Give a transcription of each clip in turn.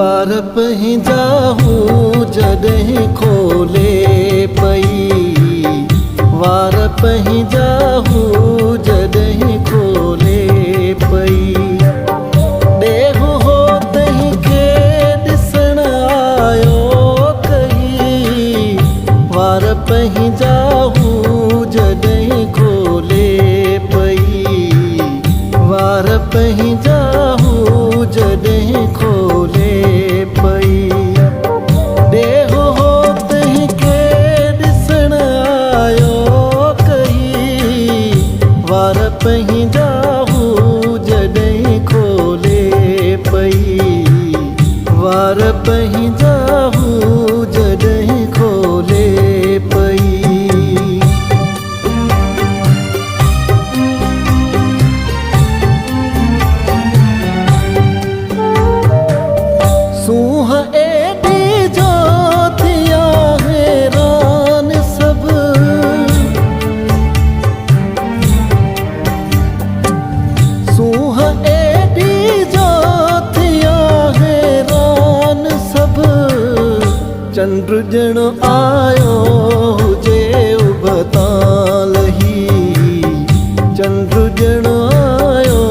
वार पही जाहूं जॾहिं खोले पई, वार पही जाहूं जॾहिं खोले पई। ॾेहु हो तंहिं खे ॾिसण आयो कई, वार पही जाहूं जॾहिं खोले पई, वार पही जाहूं जॾहिं खोले पई। ॾेहु हो तंहिं खे ॾिसण आयो कई, वार पही जाहूं जॾहिं खोले पई, वार पही जाहूं जॾहिं खोले पई। सूंह एॾी जो थिया हैरान सब, सूंह एॾी जो थिया हैरान सब। चंद्र ॼण आयो हुजे उबतां लही, चंद्र ॼण आयो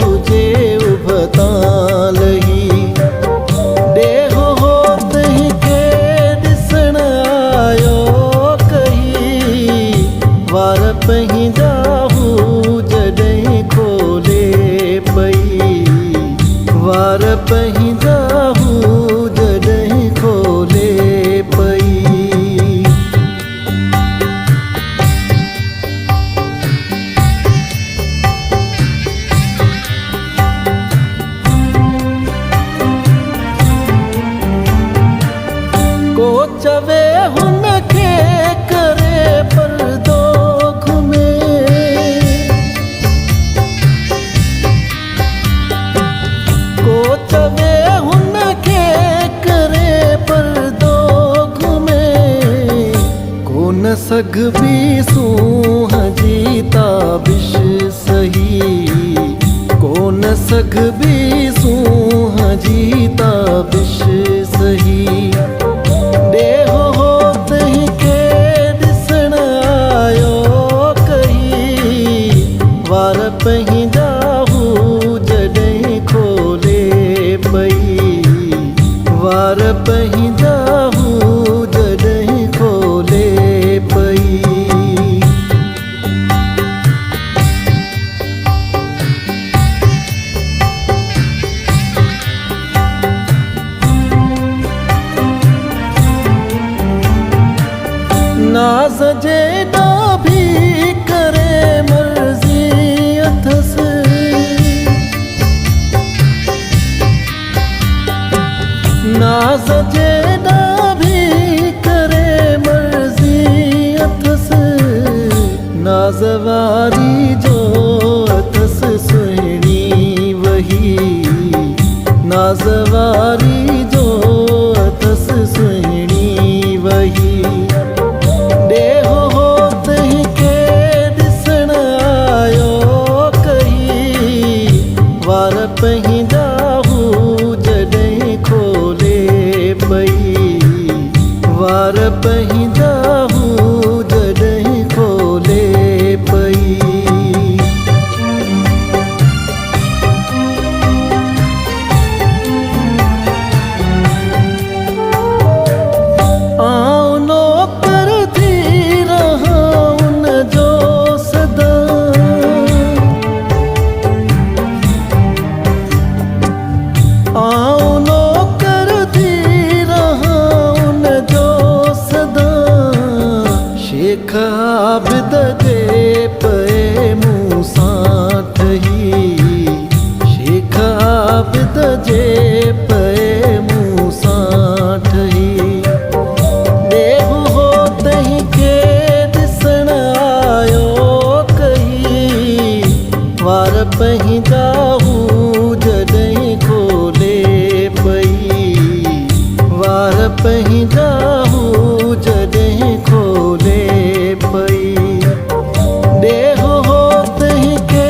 हुजे उबतां लही। ॾेहु हो तंहिं खे ॾिसण आयो कई, वार पही जाहूं जॾहिं खोले पई, वार पही जाहूं जॾहिं खोले पई। को चवे हुन खे करे पर्दो घुमे, को चवे हुन खे करे पर्दो घुमे। को न सघबी सूंह जी ताबिश सही, को न सघबी सूंह जी ताबिश सही। ॾेहु हो तंहिं खे ॾिसण आयो कई, वार पही जाहूं जॾहिं खोले पई, वार पही जाहूं जॾहिं खोले पई। नाज़ जेॾा भी करे मर्ज़ी अथसि, नाज़ जेॾा भी करे मर्ज़ी अथसि। नाज़ वारी जो अथसि सुहिणी वही, नाज़ वारी जो अथसि सुहिणी वही। ॾेहु हो तंहिं खे ॾिसण आयो कई, वार पही जाहूं जॾहिं खोले पई, वार पही जाहूं जॾहिं खोले पई। आऊं नौकर थी रहा उन जो सदा, आऊं नौकर थी रहा उन जो सदा। शेख आबिद जे पे मूं सां ठही, शेख आबिद जे पे मूं सां ठही। ॾेहु हो तंहिं खे ॾिसण आयो कई, वार पही जाहूं जॾहिं खोले पई, वार पही जाहूं जॾहिं खोले पई। ॾेहु हो तंहिं खे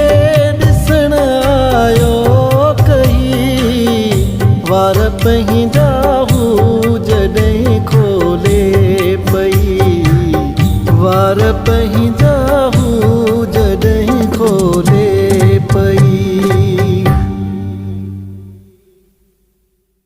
ॾिसण आयो कई, वार पही जाहू जॾहिं खोले पई वार